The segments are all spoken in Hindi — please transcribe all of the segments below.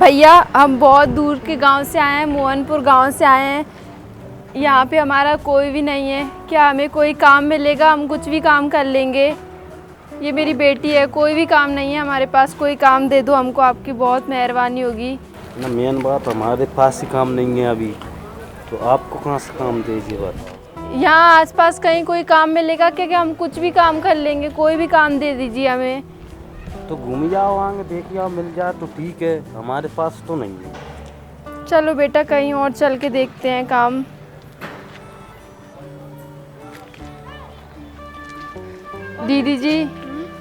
भैया हम बहुत दूर के गांव से आए हैं, मोहनपुर गांव से आए हैं। यहाँ पे हमारा कोई भी नहीं है, क्या हमें कोई काम मिलेगा? हम कुछ भी काम कर लेंगे। ये मेरी बेटी है, कोई भी काम नहीं है हमारे पास, कोई काम दे दो हमको, आपकी बहुत मेहरबानी होगी। ना मेन बात हमारे पास ही काम नहीं है अभी, तो आपको कहाँ से काम दीजिए बात। यहाँ आसपास कहीं कोई काम मिलेगा क्या? क्या हम कुछ भी काम कर लेंगे, कोई भी काम दे दीजिए हमें। तो घूम जाओ आगे, देख जाओ, मिल जाए तो ठीक है, हमारे पास तो नहीं है। चलो बेटा कहीं और चल के देखते हैं काम। दीदी जी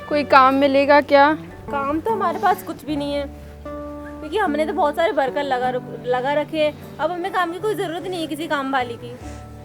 कोई काम मिलेगा क्या? काम तो हमारे पास कुछ भी नहीं है, क्योंकि हमने तो बहुत सारे वर्कर लगा रखे हैं। अब हमें काम की कोई ज़रूरत नहीं है, किसी काम वाली की।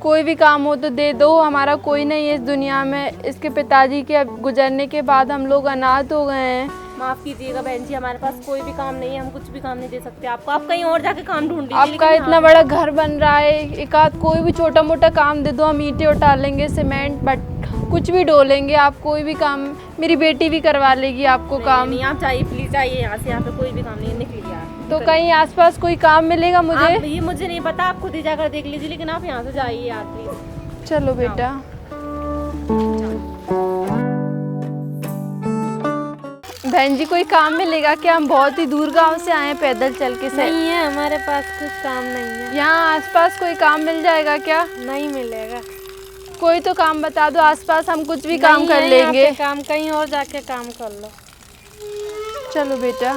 कोई भी काम हो तो दे दो, हमारा कोई नहीं है इस दुनिया में। इसके पिताजी के गुजरने के बाद हम लोग अनाथ हो गए हैं। माफ़ कीजिएगा बहन जी, हमारे पास कोई भी काम नहीं है, हम कुछ भी काम नहीं दे सकते आपको। आप कहीं और जाके काम ढूंढ लीजिए। आपका इतना बड़ा घर बन रहा है, एक आध कोई भी छोटा मोटा काम दे दो, हम ईंटें उठा लेंगे, सीमेंट बट कुछ भी डोलेंगे। आप कोई भी काम, मेरी बेटी भी करवा लेगी आपको काम। नहीं, आप चाहिए प्लीज़ जाइए यहाँ से, यहाँ पे कोई भी काम नहीं है, निकलिए आप। तो कहीं आसपास कोई काम मिलेगा मुझे? ये मुझे नहीं पता, आप खुद ही जाकर देख लीजिए, लेकिन आप यहाँ से जाइए यार प्लीज़। चलो बेटा। बहन जी कोई काम मिलेगा क्या? हम बहुत ही दूर गांव से आए हैं पैदल चल के। नहीं है हमारे पास कुछ काम नहीं है। यहाँ आसपास कोई काम मिल जाएगा क्या? नहीं मिलेगा। कोई तो काम बता दो आसपास, हम कुछ भी काम कर लेंगे। काम कहीं और जाके काम कर लो। चलो बेटा।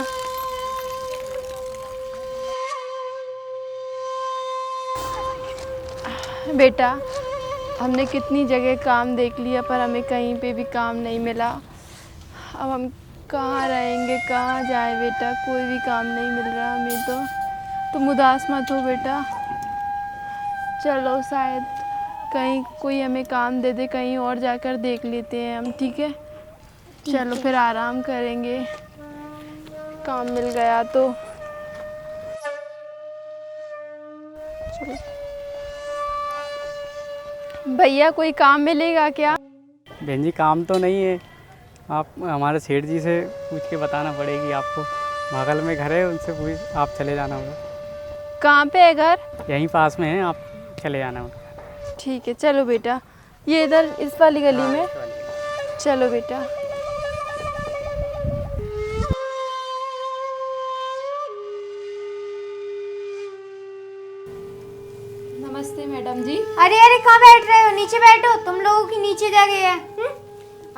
बेटा हमने कितनी जगह काम देख लिया पर हमें कहीं पे भी काम नहीं मिला। अब हम कहाँ रहेंगे, कहाँ जाए बेटा? कोई भी काम नहीं मिल रहा हमें तो। तुम उदास मत हो बेटा, चलो शायद कहीं कोई हमें काम दे दे, कहीं और जाकर देख लेते हैं हम, ठीक है? चलो फिर आराम करेंगे, काम मिल गया तो। चलो भैया कोई काम मिलेगा क्या? बहन जी काम तो नहीं है, आप हमारे सेठ जी से पूछ के बताना पड़ेगी आपको। बगल में घर है, उनसे पूछ, आप चले जाना होगा। कहाँ पे है घर? यहीं पास में है, आप चले जाना होगा। ठीक है चलो बेटा, ये इधर इस वाली गली में। चलो बेटा। नमस्ते मैडम जी। अरे अरे कहाँ बैठ रहे हो? नीचे बैठो, तुम लोगों की नीचे जगह है।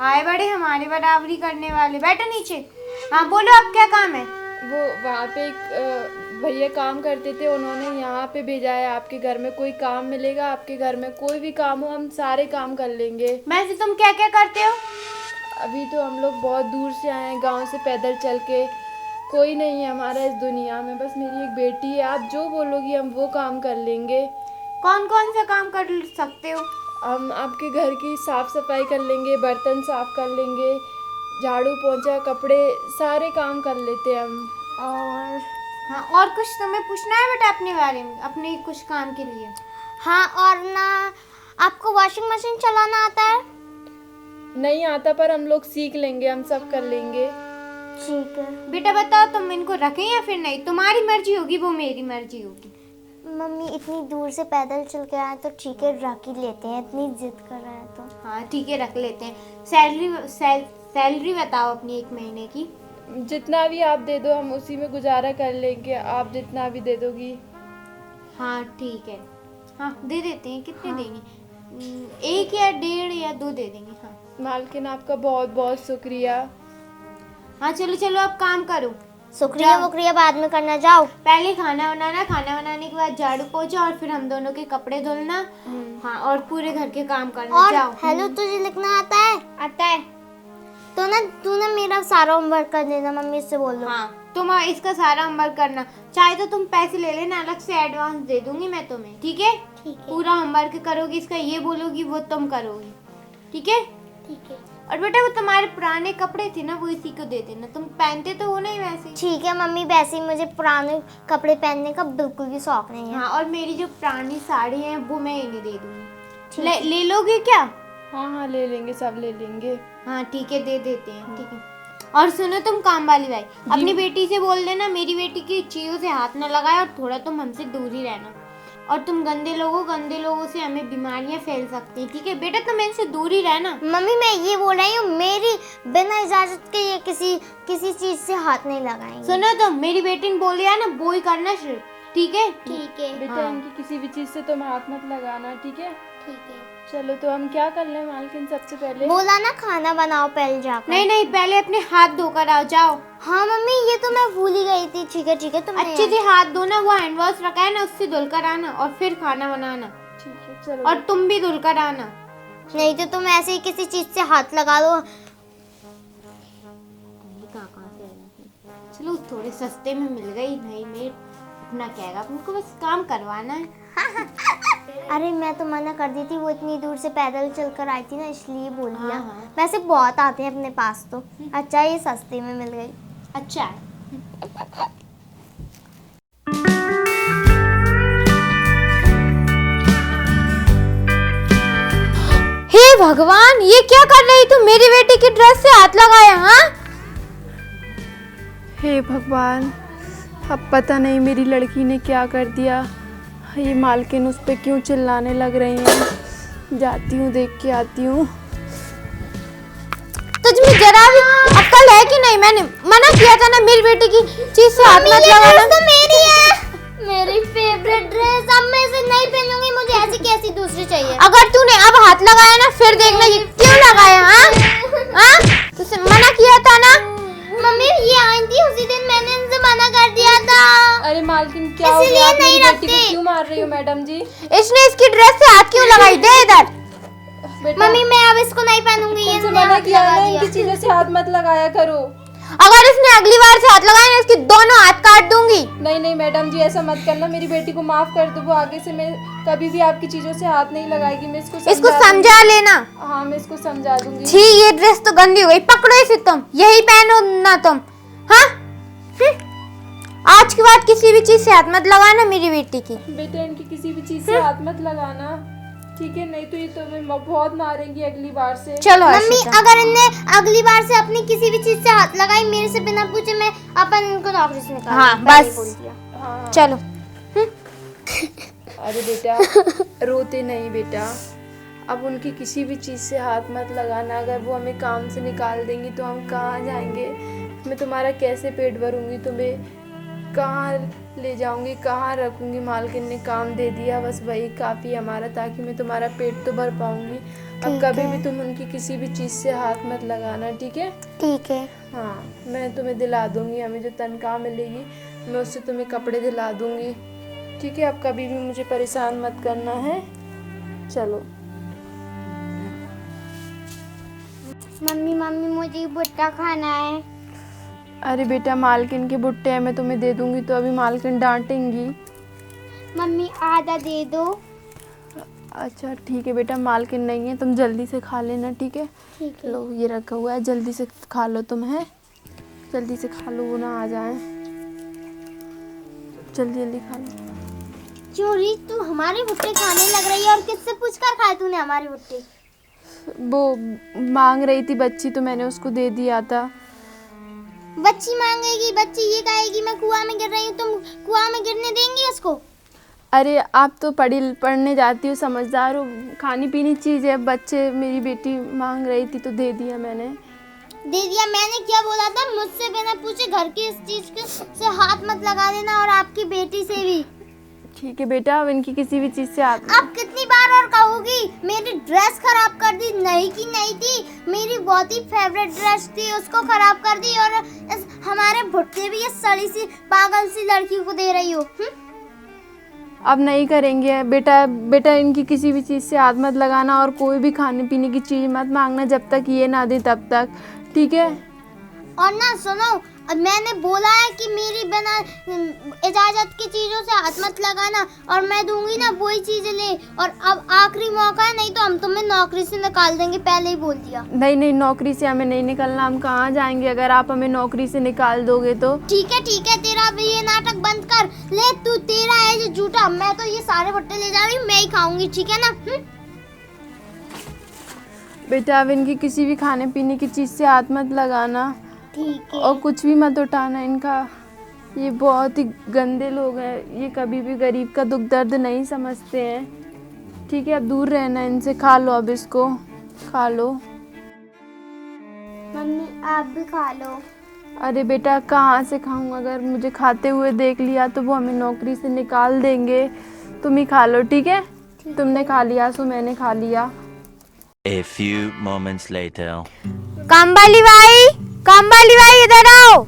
आए बड़े हमारे बराबरी करने वाले, बैठो नीचे। हाँ बोलो, अब क्या काम है? वो वहाँ पे एक भैया काम करते थे, उन्होंने यहाँ पे भेजा है आपके घर में कोई काम मिलेगा। आपके घर में कोई भी काम हो, हम सारे काम कर लेंगे। वैसे तुम क्या क्या करते हो? अभी तो हम लोग बहुत दूर से आए हैं, गांव से पैदल चल के। कोई नहीं है हमारा इस दुनिया में, बस मेरी एक बेटी है। आप जो बोलोगी हम वो काम कर लेंगे। कौन कौन सा काम कर सकते हो? हम आपके घर की साफ़ सफाई कर लेंगे, बर्तन साफ़ कर लेंगे, झाड़ू पोंछा, कपड़े, सारे काम कर लेते हैं हम। और हाँ, और कुछ तुम्हें पूछना है बेटा अपने बारे में, अपने कुछ काम के लिए? हाँ, और ना आपको वॉशिंग मशीन चलाना आता है? नहीं आता, पर हम लोग सीख लेंगे, हम सब कर लेंगे। ठीक है। बेटा बताओ, तुम इनको रखें या फिर नहीं? तुम्हारी मर्जी होगी, वो मेरी मर्जी होगी। मम्मी इतनी दूर से पैदल चल के आए तो ठीक है, रख ही लेते हैं, इतनी जिद कर रहे हैं तो। हाँ ठीक है, रख लेते हैं। सैलरी बताओ अपनी एक महीने की। जितना भी आप दे दो हम उसी में गुजारा कर लेंगे, आप जितना भी दे दोगी। हाँ ठीक है, हाँ दे देते हैं। कितने देंगे? 1 या 1.5 या 2 दे देंगे। हाँ मालकिन आपका बहुत बहुत शुक्रिया। हाँ चलो चलो, अब काम करो। शुक्रिया वुक्रिया बाद में करना, जाओ। पहले खाना बनाना, खाना बनाने के बाद झाड़ू पोछा, और फिर हम दोनों के कपड़े धुलना। हाँ, और पूरे घर के काम करना। और जाओ। हेलो, तुझे लिखना आता है? आता है। तो ना तू ना मेरा सारा होमवर्क कर देना, मम्मी से बोल दो। हाँ, तुम इसका सारा होमवर्क करना। चाहे तो तुम पैसे ले लेना, अलग से एडवांस दे दूंगी मैं तुम्हें, ठीक है? ठीक है। पूरा होमवर्क करोगी, इसका ये बोलोगी वो तुम करोगी, ठीक है? ठीक है। और बेटा वो तुम्हारे पुराने कपड़े थे ना, वो इसी को दे देना। तुम पहनते तो हो नहीं वैसे। ठीक है मम्मी, वैसे ही मुझे पुराने कपड़े पहनने का बिल्कुल भी शौक नहीं है। हाँ, और मेरी जो पुरानी साड़ी है वो मैं इन्हें दे दूंगी। ले लोगे क्या? हाँ हाँ ले लेंगे, सब ले लेंगे। हाँ ठीक है, दे देते हैं। ठीक है, और सुनो तुम काम वाली भाई, अपनी बेटी से बोल देना मेरी बेटी की चीजों से हाथ न लगाए और थोड़ा तुम हमसे दूर ही रहना। और तुम गंदे लोगों से हमें बीमारियां फैल सकती हैं, ठीक है बेटा, तुम इनसे दूर ही रहना। मम्मी मैं ये बोल रही हूँ, मेरी बिना इजाजत के ये किसी चीज से हाथ नहीं लगाएंगे। सुनो तुम, मेरी बेटी ने बोल दिया ना वो ही करना सिर्फ, ठीक है? ठीक है बेटा इनकी किसी भी चीज़ से तुम हाथ मत लगाना, ठीक है? ठीक है। चलो तो हम क्या कर लें मालकिन, सबसे पहले बोला ना खाना बनाओ पहले जाकर। नहीं पहले अपने हाथ धोकर आओ, जाओ। हाँ मम्मी ये तो मैं भूल ही गई थी। ठीक है तुम अच्छे से हाथ धोना, वो हैंड वॉश रखा है ना उससे धुलकर आना और फिर खाना बनाना। ठीक है चलो। और तुम भी धुलकर आना। नहीं तो तुम ऐसे ही किसी चीज से हाथ लगा दो। चलो थोड़े सस्ते में मिल गई, नहीं मेड अपना कहेगा, तुमको बस काम करवाना है। अरे मैं तो मना कर दी थी, वो इतनी दूर से पैदल चलकर आई थी ना इसलिए बोल दिया। हाँ। वैसे बहुत आते हैं अपने पास तो। अच्छा ये सस्ते में मिल गई। अच्छा है। हे भगवान, ये क्या कर रही तू? मेरी बेटी की ड्रेस से हाथ लगाया? हाँ हे भगवान, अब पता नहीं मेरी लड़की ने क्या कर दिया। ये मालकिन उस पे क्यों चिल्लाने लग रही हैं। जाती हूँ, देख के आती हूँ। तुझमें जरा भी अक्ल है कि नहीं? मैंने मना किया था ना मेरी बेटी की चीज से हाथ मत लगाना। तो मेरी है, मेरी फेवरेट ड्रेस। अब मैं इसे नहीं पहनूंगी, मुझे ऐसी कैसी दूसरी चाहिए। अगर तूने अब हाथ लगाया ना फिर देखना ये क्यों लगाया। हाँ तुझसे मना किया था ना। मम्मी ये आई थी उसी दिन, मैंने इनसे मना कर दिया था। अरे मालकिन क्या हो इसलिए गया? आप नहीं मेरी बेटी को रखते। क्यों मार रही हो मैडम जी? इसने इसकी ड्रेस से हाथ क्यों लगाई? दे इधर। बेटा मम्मी मैं अब इसको नहीं पहनूंगी। ये तुमसे मना किया है ना, इनकी चीजों से हाथ मत लगाया करो। अगर इसने अगली बार से हाथ लगाया ना इसकी दोनों हाथ काट दूंगी। नहीं मैडम जी ऐसा मत करना, मेरी बेटी को माफ कर दो। वो आगे से मैं कभी भी आपकी चीजों से हाथ नहीं लगाएगी। मैं इसको समझा लेना। हाँ मैं इसको समझा दूंगी। छी ये ड्रेस तो गंदी हो गई, पकड़ो इसे, तुम यही पहनो ना तुम। हाँ आज के बाद किसी भी चीज से हाथ मत लगाना मेरी बेटी की। बेटा इनकी किसी भी चीज से हाथ मत लगाना, ठीक है? नहीं तो ये तुम्हें बहुत मारेंगी अगली बार से। चलो मम्मी अर्शिता। अगर इनने अगली बार से अपनी किसी भी चीज से हाथ लगाई मेरे से बिना पूछे, मैं अपन इनको नौकरी से निकाल हाँ, दूंगी, पहले बस। बोल दिया। हाँ। चलो अरे बेटा रोते नहीं बेटा, अब उनकी किसी भी चीज़ से हाथ मत लगाना। अगर वो हमें काम से निकाल देंगी तो हम कहाँ जाएंगे? मैं तुम्हारा कैसे पेट भरूंगी? तुम्हें कहाँ ले जाऊंगी, कहाँ रखूंगी? मालकिन ने काम दे दिया, बस वही काफ़ी हमारा, ताकि मैं तुम्हारा पेट तो भर पाऊंगी। अब कभी भी तुम उनकी किसी भी चीज़ से हाथ मत लगाना, ठीक है? ठीक है। हाँ मैं तुम्हें दिला दूंगी, हमें जो तनख्वाह मिलेगी मैं उससे तुम्हें कपड़े दिला दूंगी, ठीक है? अब कभी भी मुझे परेशान मत करना है। चलो मम्मी मुझे भुट्टा खाना है। अरे बेटा मालकिन के भुट्टे हैं, मैं तुम्हें दे दूंगी तो अभी मालकिन डांटेंगी। मम्मी आधा दे दो। अच्छा ठीक है बेटा, मालकिन नहीं है, तुम जल्दी से खा लेना, ठीक है? ठीक है। लो ये रखा हुआ है, जल्दी से खा लो तुम, है? जल्दी से खा लो, वो ना आ जाए। जल्दी खा लो। चोरी तू हमारे भुट्टे खाने लग रही है, और किससे पूछकर खाए तूने हमारे भुट्टे? वो मांग रही थी बच्ची तो मैंने उसको दे दिया था। बच्ची मांगेगी, बच्ची ये कहेगी मैं कुआं में गिर रही हूँ, तुम कुआं में गिरने देंगी उसको? अरे आप तो पढ़ने जाती हो, समझदार हो, खानी पीनी चीज़ है। बच्चे मेरी बेटी मांग रही थी तो दे दिया मैंने। दे दिया? मैंने क्या बोला था? मुझसे बिना पूछे घर की इस चीज के से हाथ मत लगा देना, और आपकी बेटी से भी। ठीक है बेटा, अब इनकी किसी भी चीज़ से हाथ अब कितनी बार और कहूँगी? मेरी ड्रेस खराब कर दी, नहीं की नहीं थी, मेरी बहुत ही फेवरेट ड्रेस थी उसको खराब कर दी, और हमारे भुट्टे भी ये सड़ी सी पागल सी लड़की को दे रही हो। अब नहीं करेंगे बेटा इनकी किसी भी चीज़ से हाथ मत लगाना, और कोई भी खाने पीने की चीज़ मत मांगना जब तक ये ना दे तब तक, ठीक है? और ना सुनो, अब मैंने बोला है कि मेरी बिना इजाजत की चीजों से हाथ मत लगाना, और मैं दूंगी ना वही चीजें ले। और अब आखिरी मौका है, नहीं तो हम तुम्हें नौकरी से निकाल देंगे, पहले ही बोल दिया। नहीं नौकरी से हमें नहीं निकलना, हम कहाँ जाएंगे अगर आप हमें नौकरी से निकाल दोगे तो? ठीक है, तेरा भी ये नाटक बंद कर ले। तू तेरा है जो झूठा, मैं तो ये सारे भुट्टे ले जा रही हूँ, मैं ही खाऊंगी, ठीक है ना? बेटा अब इनकी किसी भी खाने पीने की चीज़ से हाथ मत लगाना, ठीक है। और कुछ भी मत उठाना इनका, ये बहुत ही गंदे लोग हैं, ये कभी भी गरीब का दुख दर्द नहीं समझते हैं। ठीक है, अब दूर रहना इनसे। खा लो अब इसको, खा लो। मम्मी आप भी खा लो। अरे बेटा कहाँ से खाऊं, अगर मुझे खाते हुए देख लिया तो वो हमें नौकरी से निकाल देंगे। तुम ही खा लो, ठीक है? तुमने खा लिया सो मैंने खा लिया। A few moments later. कामवाली भाई इधर आओ।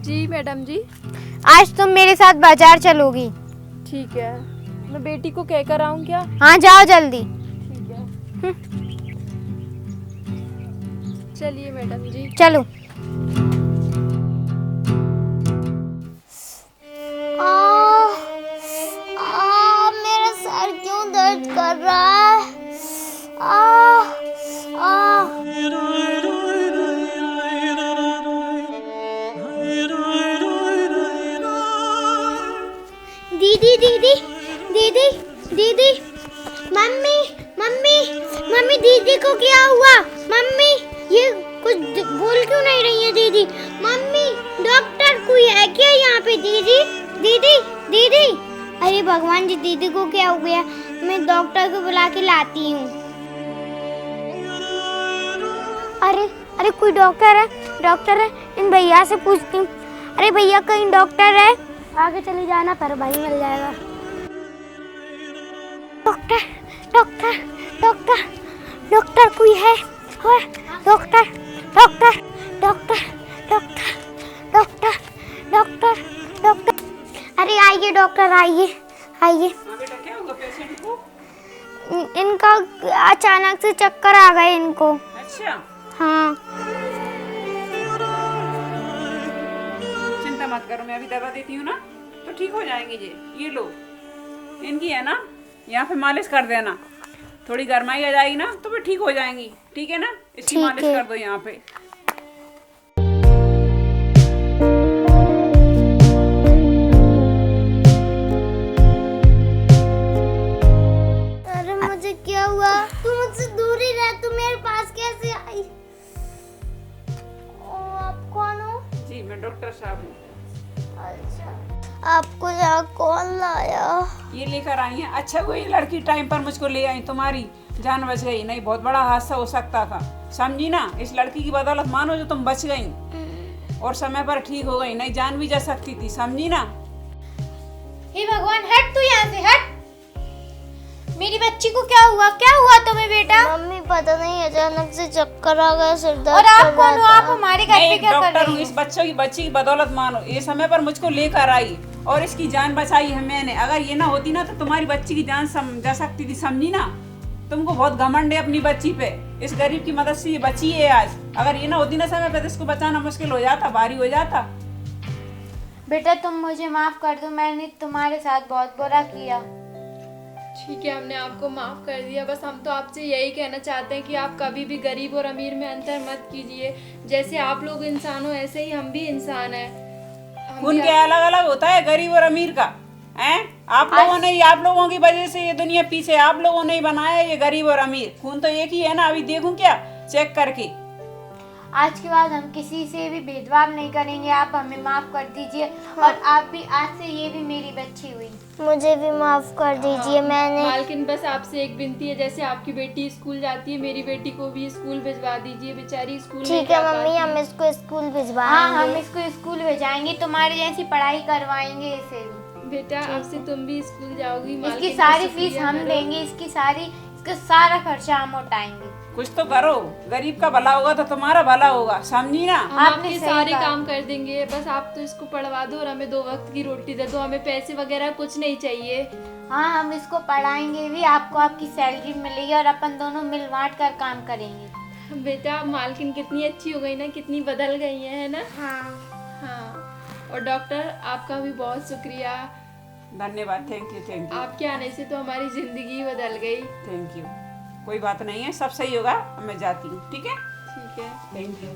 जी मैडम जी। आज तुम मेरे साथ बाजार चलोगी। ठीक है, मैं बेटी को कह कर आऊँ क्या? हाँ जाओ जल्दी। ठीक है, चलिए मैडम जी। चलो। मेरा सर क्यों दर्द कर रहा है? दीदी दीदी दीदी दीदी, मम्मी मम्मी मम्मी, दीदी को क्या हुआ? मम्मी ये कुछ बोल क्यों नहीं रही है दीदी? मम्मी डॉक्टर कोई है क्या यहाँ पे? दीदी दीदी दीदी, अरे भगवान जी दीदी को क्या हो गया? मैं डॉक्टर को बुला के लाती हूँ। अरे अरे कोई डॉक्टर है, इन भैया से पूछती हूँ। अरे भैया कहीं डॉक्टर है? आगे चले जाना पर भाई मिल जाएगा। डॉक्टर डॉक्टर डॉक्टर डॉक्टर कोई है? Doctor doctor doctor doctor doctor doctor doctor, अरे आइए डॉक्टर, आइए आइए। बेटा क्या होगा पेशेंट को? इनका अचानक से चक्कर आ गए इनको। अच्छा, हाँ। चिंता मत करो, मैं अभी दवा देती हूँ ना तो ठीक हो जाएंगे। ये लो, इनकी है ना, यहाँ पे मालिश कर देना। थोड़ी गर्माई आ जाएगी ना तो फिर ठीक हो जाएंगी। ठीक है ना? इसकी ठीक मालिश है। कर दो यहाँ पे। अरे मुझे क्या हुआ? तू मुझसे दूर ही रह, तू मेरे पास कैसे आई? ओ आप कौन हो? जी मैं डॉक्टर साहब हूँ। अच्छा, आपको यहाँ कौन लाया? ये लेकर आई हैं। अच्छा हुआ ये लड़की टाइम पर मुझको ले आई, तुम्हारी जान बच गई, नहीं बहुत बड़ा हादसा हो सकता था, समझी ना? इस लड़की की बदौलत मानो जो तुम बच गई और समय पर ठीक हो गई, नहीं जान भी जा सकती थी, समझी ना? हे भगवान, हट तू यहाँ से, हट। मेरी बच्ची को क्या हुआ? क्या हुआ तुम्हें बेटा? मम्मी पता नहीं, अचानक से चक्कर आ गया, सिर दर्द और आप कर कौन हो? रहा आप था। हमारे घर मैं पे एक क्या कर डॉक्टर रही हूँ, हो? इस बच्ची की बदौलत मानो ये समय पर मुझको लेकर आई और इसकी जान बचाई है मैंने। अगर ये ना होती ना तो तुम्हारी बच्ची की जान जा सकती थी, समझी ना? तुमको बहुत घमंड है अपनी बच्ची पे, इस गरीब की मदद से ये बची है आज। अगर ये ना होती ना समय पे तो इसको बचाना मुश्किल हो जाता, भारी हो जाता। बेटा तुम मुझे माफ कर दो, मैंने तुम्हारे साथ बहुत बुरा किया। ठीक है, हमने आपको माफ़ कर दिया। बस हम तो आपसे यही कहना चाहते हैं कि आप कभी भी गरीब और अमीर में अंतर मत कीजिए। जैसे आप लोग इंसान हो ऐसे ही हम भी इंसान हैं। हम खून भी क्या अलग अलग होता है गरीब और अमीर का? हैं? आप लोगों की वजह से ये दुनिया पीछे, आप लोगों ने ही बनाया ये गरीब और अमीर। खून तो एक ही है ना, अभी देखूं क्या चेक करके। आज के बाद हम किसी से भी भेदभाव नहीं करेंगे, आप हमें माफ कर दीजिए। और आप भी, आज से ये भी मेरी बच्ची हुई। मुझे भी माफ कर दीजिए। मैंने मालकिन बस आपसे एक विनती है, जैसे आपकी बेटी स्कूल जाती है, मेरी बेटी को भी स्कूल भिजवा दीजिए, बेचारी स्कूल नहीं ठीक है जा मम्मी, पाती। हम इसको स्कूल हाँ, भिजवाएंगे। हम इसको स्कूल भेजाएंगे, तुम्हारी जैसी पढ़ाई करवाएंगे इसे भी। बेटा अब से तुम भी स्कूल जाओगी। इसकी मालकिन का सारी शुक्रिया फीस हम करो। देंगे, इसका सारा खर्चा हम उठाएंगे। कुछ तो करो, गरीब का भला होगा तो तुम्हारा भला होगा, समझी ना? हम आपने आपके सही सारे कहा। काम कर देंगे, बस आप तो इसको पढ़वा दो और हमें 2 वक्त की रोटी दे दो। हमें पैसे वगैरह कुछ नहीं चाहिए। हाँ, हम इसको पढ़ाएंगे भी, आपको आपकी सैलरी मिलेगी और अपन दोनों मिल बांट कर काम करेंगे। बेटा मालकिन कितनी अच्छी हो गई ना, कितनी बदल गई है ना? हाँ। और डॉक्टर आपका भी बहुत शुक्रिया, धन्यवाद, थैंक यू। आपके आने से तो हमारी जिंदगी बदल गई। Thank you. कोई बात नहीं है, सब सही होगा, मैं जाती हूँ। ठीक है, ठीक है। Thank you.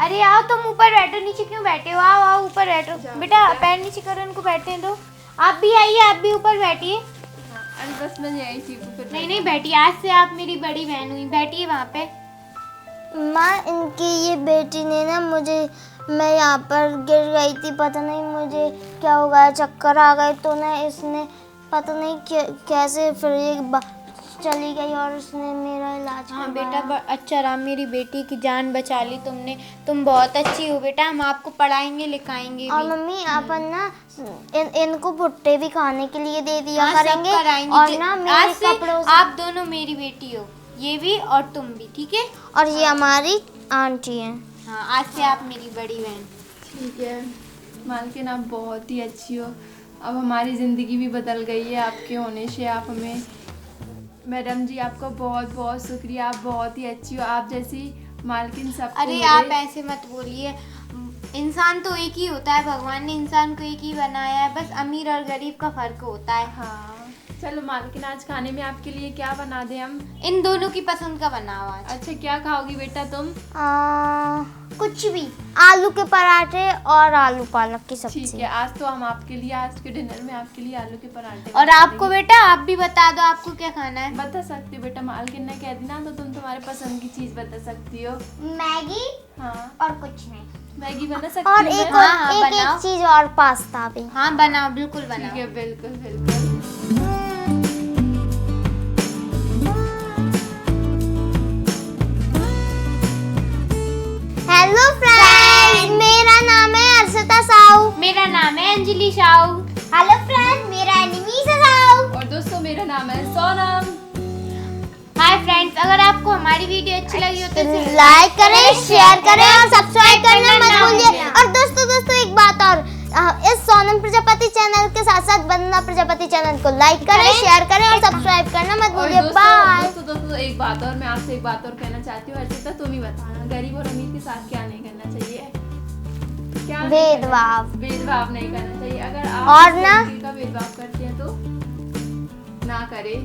अरे आओ, तुम ऊपर बैठो, नीचे क्यों बैठे हो? आओ आओ ऊपर बैठो। बेटा पैर नीचे करो, इनको बैठने दो। आप भी आइए, आप भी ऊपर बैठिए। अरे बस मैं यही थी ऊपर। नहीं नहीं बैठिए, आज से आप मेरी बड़ी बहन हुई, बैठिए वहाँ पे। माँ इनकी ये बेटी ने ना मुझे, मैं यहाँ पर गिर गई थी, पता नहीं मुझे क्या हो गया, चक्कर आ गए, तो ना इसने पता नहीं कैसे फिर ये चली गई और उसने मेरा इलाज हाँ करवाया। बेटा, अच्छा रहा, मेरी बेटी की जान बचा ली तुमने। तुम बहुत अच्छी हो बेटा, हम आपको पढ़ाएंगे लिखाएंगे और भी। मम्मी अपन ना इनको भुट्टे भी खाने के लिए दे दिया हाँ, सब करेंगे कराएंगे। और ना मेरे आज से कपड़ों से आप दोनों मेरी बेटी हो, ये भी और तुम भी, ठीक है? और ये हमारी आंटी हैं। हाँ, आज से आप मेरी बड़ी बहन। ठीक है मालकिन, आप बहुत ही अच्छी हो। अब हमारी ज़िंदगी भी बदल गई है आपके होने से। आप हमें, मैडम जी आपका बहुत बहुत शुक्रिया, आप बहुत ही अच्छी हो। आप जैसी मालकिन सबको अरे मिले। आप ऐसे मत बोलिए, इंसान तो एक ही होता है, भगवान ने इंसान को एक ही बनाया है, बस अमीर और गरीब का फर्क होता है। हाँ चलो मालकिन, आज खाने में आपके लिए क्या बना दें हम? इन दोनों की पसंद का बनाओ आज। अच्छा क्या खाओगी बेटा तुम? कुछ भी, आलू के पराठे और आलू पालक की ठीक सब्जी। है, आज तो हम आपके लिए, आज के डिनर में आपके लिए आलू के पराठे और बना आपको देंगे। बेटा, आप भी बता दो आपको क्या खाना है। बता सकती हो बेटा, मालकिन ने कह दी ना, तो तुम तुम्हारे पसंद की चीज बता सकती हो। मैगी हाँ और कुछ नहीं, मैगी बना सकती और हूँ एक मैं? हाँ, हाँ, एक बनाओ। चीज और, पास्ता भी। हाँ बनाओ, बिल्कुल ठीक बनाओ। है, बिल्कुल बिल्कुल। हेलो फ्रेंड्स, मेरा नाम है अर्षिता साहू। मेरा नाम है अंजलि साहू। हेलो फ्रेंड्स, मेरा है निमिषा साहू। और दोस्तों मेरा नाम है सोनम। हाय फ्रेंड्स, अगर आपको हमारी वीडियो अच्छी लगी हो तो इसे लाइक करें, शेयर करें और सब्सक्राइब करना मत भूलिए। और दोस्तों एक बात और, इस सोनम प्रजापति चैनल के साथ साथ वंदना प्रजापति चैनल को लाइक करें, शेयर करें और सब्सक्राइब करना मत और भूलिए। बाय। दोस्तों एक बात और, मैं आपसे एक बात और कहना चाहती हूँ। हर्षिता तुम ही बताना, गरीब और अमीर के साथ क्या नहीं करना चाहिए? क्या नहीं भेदभाव। करना- भेदभाव नहीं करना चाहिए। अगर आप और किसी ना- तरीके का भेदभाव करते हैं तो ना करें।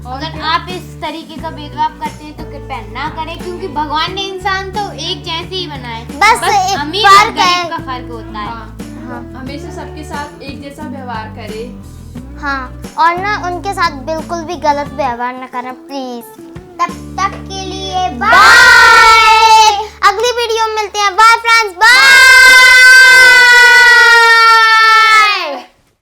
और अगर क्या? आप इस तरीके का भेदभाव करते हैं तो कृपया ना करें, क्योंकि भगवान ने इंसान तो एक जैसे ही बनाए। बस एक अमीर और फर्क है। गरीब का फर्क होता है। हाँ, हमेशा सबके साथ एक जैसा व्यवहार करें। हाँ, और ना उनके साथ बिल्कुल भी गलत व्यवहार न करना प्लीज। तब तक के लिए बाय। अगली वीडियो में मिलते हैं। Bye friends, bye.